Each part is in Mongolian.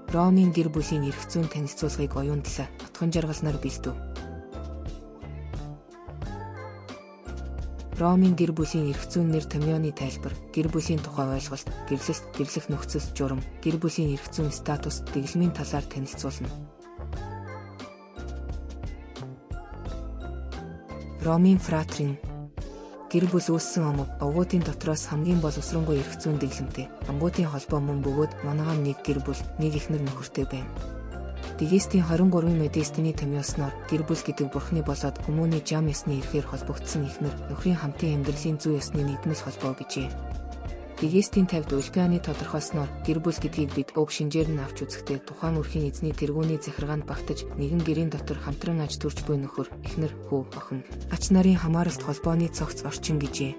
Ромын гэр бүлийн эрх зүйн танилцуулгыг оюундлаа утган жаргалнаар бэлдэв. Ромын гэр бүлийн эрх зүйн нэр томьёоны тайлбар, гэр бүлийн тухай ойлголт, гэрлэлт, гэрлэх нөхцөл, журам, гэр бүлийн эрх зүйн статус, дэглэмийн талаар танилцуулна. Ромын фратрин гэр бүл үүссэн омог, овгуудын дотроос хамгийн боловсронгуй эрх зүйн дэглэмтэй, омгуудын холбоо мөн бөгөөд манайхан нэг гэр бүл, нэг эхнэр нөхөртэй байна. Дигестийн 23-ын Медистиний томьёосноор гэр бүл гэдэг Бурхны болоод хүмүүний жам ёсны эрхээр холбогдсон эхнэр, нөхрийн хамтын амьдралын зүй ёсны нийгмэл холбоо гэжээ. Дигестийн 50-д Улпианы тодорхойлсноор гэр бүл гэдгийг бид уг шинжээр нь авч үзэхдээ тухайн үрхийн эзний тэргүүний захиргаанд багтаж нэгэн гэрийн дотор хамтран аж төрж буй нөхөр, эхнэр, хүү, охин, ач нарын хамааралт холбооны цогц орчин гэжээ.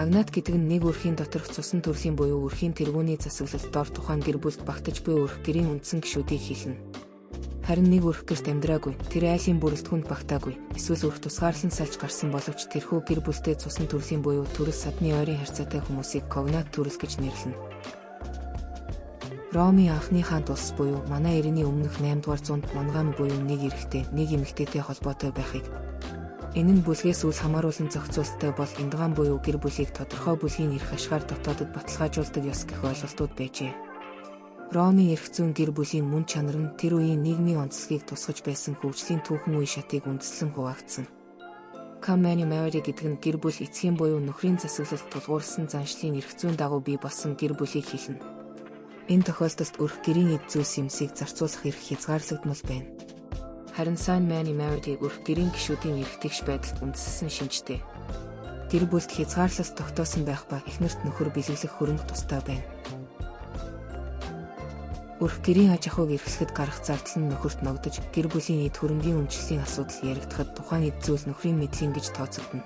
Агнат гэдэг нь нэг үрхийн доторх цусан төрлийн буюу үрхийн тэргүүний засаглалд дор тухайн гэр бүлд багтаж буй үрх гэрийн үндсэн гишүүдийг хэлнэ. Харин нэг үрх гэрт амьдраагүй, тэр айлын бүрэлдэхүүнд багтаагүй, эсвэл үрх тусгаарлан салж гарсан боловч тэрхүү гэр бүлтэй цусан төрлийн буюу төрөл садны ойрын харьцаатай хүмүүсийг когнат төрөл гэж нэрлэнэ. Ромын анхны хаант улс буюу манай эртний өмнөх 8 дугаар зуунд монгам буюу нэг эрэгтэй, нэг эмэгтэйтэй холбоотой байхыг. Энэ нь бүлгээс үл хамааруулан зохицуулттай бол индгаан буюу гэр бүлийг тодорхой бүлгийн эрх ашгаар дотоодод баталгаажуулдаг ёс гэх ойлголтууд байжээ. Ромын эрх зүйн гэр бүлийн мөн чанар нь тэр үеийн нийгмийн онцлогийг тусгаж байсан хөгжлийн түүхэн үе шатыг үндэслэн хуваагдсан. Common marriage гэдэг нь гэр бүл эцгийн буюу нөхрийн засаглалд тулгуурласан заншлын эрх зүйн дагуу бий болсон гэр бүлийг хэлнэ. Энэ тохиолдолд өрх гэрийн эд зүйлс юмсыг зарцуулах эрх хязгаарлагдмал байна. Харин сайн many marriage өрх гэрийн гишүүдийн эрх тэгш байдалд үндэслэн шинжтэй. Гэр бүлд хязгаарлалт тогтоосон байх ба эхнэрт нөхөр бэлэглэх хөрөнгө тустай байна. Өрх гэрийн аж ахуйг эрхлэхэд гарах зардал нь нөхөрт ногдож, гэр бүлийн эд хөрөнгийн үнэлшлийн асуудал яригдахад тухайн эд зүйл нөхрийн мэдлийн гэж тооцогдно.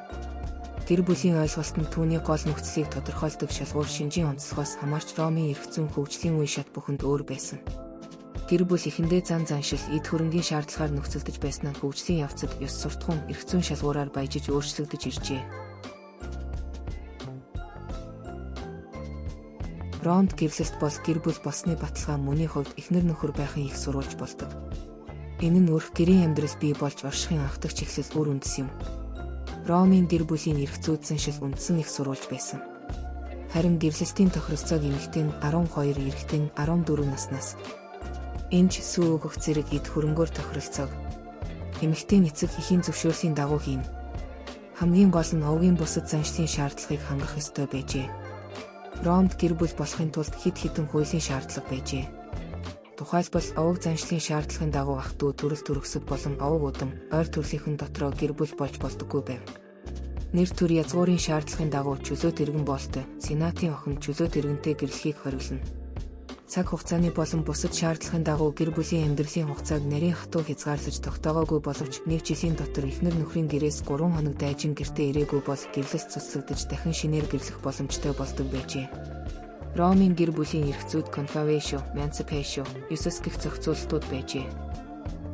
Гэр бүлийн ойлголт нь түүний гол нөхцөлийг тодорхойлдог шалгуур шинжийн онцлогоос хамаарч Ромын эрх зүйн хөгжлийн үе шат бүхэнд өөр байсан. Гэр бүл эхэндээ зан заншил, эд хөрөнгийн шаардлагаар нөхцөлдөж байснаа хөгжлийн явцад ёс суртахуун, эрх зүйн шалгуураар баяжиж өөрчлөгдөж иржээ. Ромд гэрлэлт бол гэр бүл болсны баталгаа мөний хувьд эхнэр нөхөр байхын их сурвалж болдог. Энэ нь өрх гэрийн амьдрал бий болж оршихын анх дахь чиглэл үр үндэс юм. Ромын гэр бүлийн эрх зүйд заншил үндсэн их сурвалж байсан. Харин гэрлэлтийн тохиролцоог эмэгтэй нь 12, эрэгтэй нь 14 наснаас. Энэч сүү өгөх зэрэг эд хөрөнгөөр тохиролцоог эмэгтэй нь эцэг эхийн зөвшөөрлийн дагуу хийнэ. Хамгийн гол нь овгийн бусад заншлын шаардлагыг хангах ёстой байжээ. Ромд гэр бүл болохын тулд хэд хэдэн хуулийн шаардлага байжээ. Тухайлбал овог заншлын шаардлагын дагуу ах дүү төрөл төрөсөд болон овог удам, ойр төрлийнхэн дотроо гэр бүл болж болдоггүй байв. Нэр төр язгуурын шаардлагын дагуу чөлөөт иргэн боолтой, сенатын охин чөлөөт иргэнтэй гэрлэхийг хориглоно. Цаг хугацааны болон бусад шаардлагын дагуу гэр бүлийн амьдралын хугацааг нарийн хатуу хязгаарлаж тогтоогоогүй боловч нэг жилийн дотор эхнэр нөхрийн гэрээс 3 хоног дайжин гэртээ ирээгүй бол гэрлэлт цуцлагдаж дахин шинээр гэрлэх боломжтой болдог байжээ. Ромын гэр бүлийн эрх зүйд конфавэшио, emancipatio, ёсос гэх зохицуулалтууд байжээ.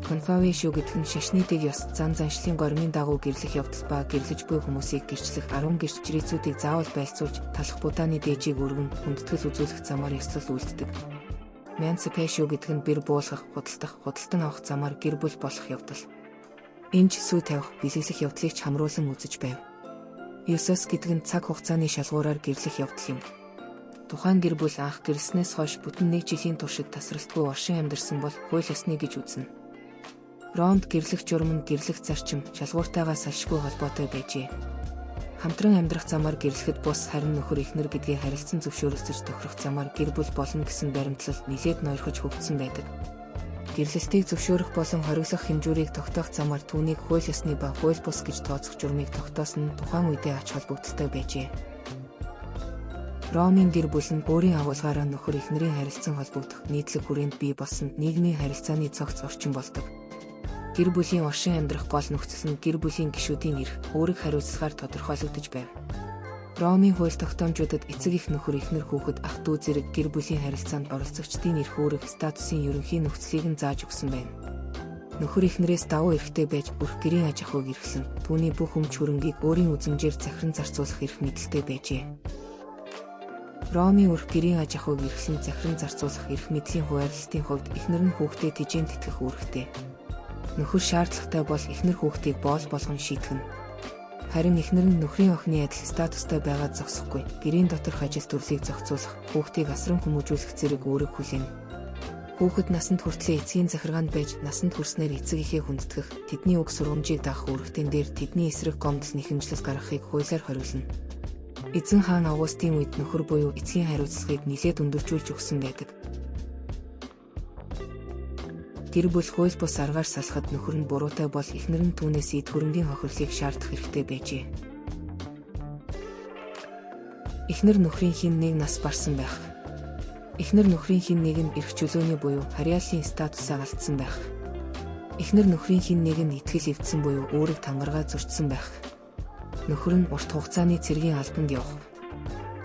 Конфавэшио гэдэг нь шашны дэг ёс, зан заншлын гормын дагуу гэрлэх явдал ба гэрлэж буй хүмүүсийг гэрчлэх 10 гэрч жирийцүүдийг заавал байлцуулж, талах будааны дээжийг өргөн, хүндэтгэл үзүүлэх замаар ёслол үйлддэг. Emancipatio гэдэг нь бэр буулгах, худалдах, худалдан авах замаар гэр бүл болох явдал. Энэ ч сүү тавих, бэлэглэх явдлыг ч хамруулан үзэж байв. Ёсос гэдэг нь цаг хугацааны шалгуураар гэрлэх явдал юм. Тухайн гэр бүл анх гэрэлснээс хойш бүтэн 1 жилийн туршид тасралтгүй оршин амьдарсан бол хууль ёсны гэж үзнэ. Ромд гэрлэх журам нь гэрлэх зарчим, шалгууртайгаа салшгүй холбоотой байжээ. Хамтран амьдрах замаар гэрлэхэд бус харин нөхөр эхнэр гэдгийг харилцан зөвшөөрөлцөж тохирох замаар гэр бүл болно гэсэн баримтлал нэлээд ноёрхож хөгжсөн байдаг. Гэрлэлтийг зөвшөөрөх болон хориглох хэмжүүрийг тогтоох замаар түүнийг хууль ёсны ба хууль бус гэж тооцох журмыг тогтоосон нь тухайн үедээ ач холбогдолтой байжээ. Ромын гэр бүл нь өөрийн агуулгаараа нөхөр эхнэрийн харилцан холбогдох нийтлэг хүрээнд бий болсон нийгмийн харилцааны цогц орчин болдог. Гэр бүлийн оршин амьдрах гол нөхцөл нь гэр бүлийн гишүүдийн эрх, үүрэг хариуцлагаар тодорхойлогдож байв. Ромын хууль тогтоомжуудад эцэг эх нөхөр эхнэр хүүхэд ах дүү зэрэг гэр бүлийн харилцаанд оролцогчдын эрх үүрэг статусын ерөнхий нөхцөлийг нь зааж өгсөн байна. Нөхөр эхнэрээс давуу эрхтэй байж өрх гэрийн аж ахуйг эрхлэн, түүний бүх өмч хөрөнгийг өөрийн үзмжээр захиран зарцуулах эрх мэдэлтэй байжээ. Ромын өрх гэрийн аж ахуйг эрхлэн захиран зарцуулах эрх мэдлийн хуваарлалтын хувьд эхнэр нь хүүхдээ тэжээнд тэтгэх үүрэгтэй. Нөхөр шаардлагатай бол эхнэр хүүхдийг боол болгон шийтгэнэ. Харин эхнэр нь нөхрийн охины адил статустай байгаад зогсохгүй. Гэрийн доторх ажил төрлийг зохицуулах, хүүхдийг асран хүмүүжүүлэх зэрэг үүрэг хүлээнэ. Хүүхэд насанд хүртлээр эцгийн захиргаанд байж насанд хүрснээр эцэг эхээ хүндэтгэх, тэдний уг сургамжийг даах үүрэгтэн дээр тэдний эсрэг гомдол нэхэмжлэл гаргахыг хуулиар хориглоно. Эзэн хаан Августын үед нөхөр буюу эцгийн хариуцлагыг нэлээд өндөржүүлж өгсөн байдаг. Гэр бүл хууль бус аргаар салахад нөхөр нь буруутай бол эхнэр нь түүнээс эд хөрөнгийн хохирлыг шаардах хэрэгтэй байжээ. Эхнэр нөхрийн хэн нэг нас барсан байх. Эхнэр нөхрийн хэн нэг нь эрх чөлөөний буюу харьяаллын статусаа алдсан байх. Эхнэр нөхрийн хэн нэг нь итгэл эвдсэн буюу өөрийг тангаргаа зөрчсөн байх. Нөхөр нь урт хугацааны цэргийн албанд явах.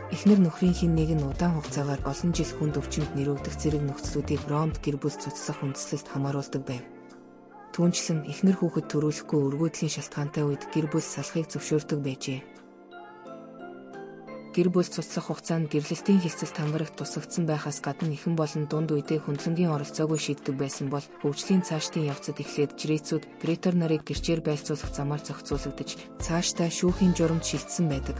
Эхнэр нөхрийн хэн нэг нь удаан хугацаагаар олон жил хүнд өвчнөд нэрвэгдэх зэрэг нөхцлүүдийг Ромд гэр бүл цуцлах үндслэлд хамааруулдаг байв. Түүнчлэн эхнэр хүүхэд төрүүлэхгүй өргөөдлийн шалтгаантай үед гэр бүл салахыг зөвшөөрдөг байжээ. Гэр бүл цуцлах хугацаанд гэрлэлтийн хилцэлд хамрагт тусагдсан байхаас гадна эхэн болон дунд үедээ хөндлөнгийн оролцоогүй шийддэг байсан бол хөгжлийн цаашдын явцад эхлээд жрээцүүд гретор нарыг гэрчээр байлцуулах замаар зохицуулагдаж цаашдаа шүүхийн журамд шилжсэн байдаг.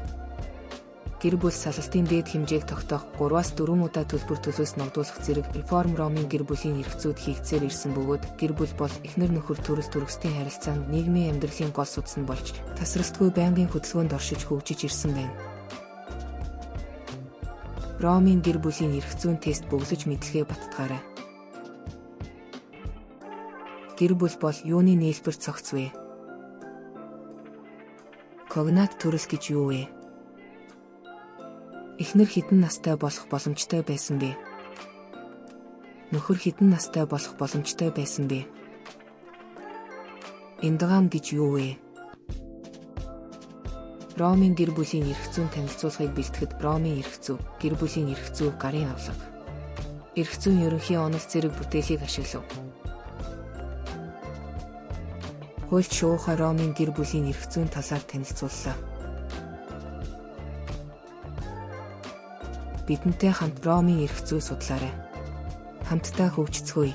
Гэр бүл салалтын дээд хэмжээг тогтоох 3-4 удаа төлбөр төлөөс ногдуулах зэрэг реформ Ромын гэр бүлийн эрх зүйд хийгдсээр ирсэн бөгөөд гэр бүл бол эхнэр нөхөр төрөл төрөстэй харилцаанд нийгмийн амьдралын гол судас нь болж тасралтгүй байнгын хөдөлгөөнд оршиж хөгжиж ирсэн байна. Ромын гэр бүлийн эрх зүйн тест бөглөж мэдлэгээ баттгаарай. Гэр бүл бол юуны нийлбэр цогц вэ? Когнат төрөл гэж юу вэ? Эхнэр хэдэн настай болох боломжтой байсан бэ? Нөхөр хэдэн настай болох боломжтой байсан бэ? Эндогам гэж юу вэ? Ромын гэр бүлийн эрх зүйн танилцуулгыг бэлтгэхэд Ромын эрх зүй, гэр бүлийн эрх зүй, гарын авлага, эрх зүйн ерөнхий онол зэрэг бүтээлийг ашиглав. Хуульч шууха Ромын гэр бүлийн эрх зүйн талаар танилцууллаа. Бидэнтэй хамт Ромын эрх зүй судлаарай. Хамтдаа хөгжицгөөе.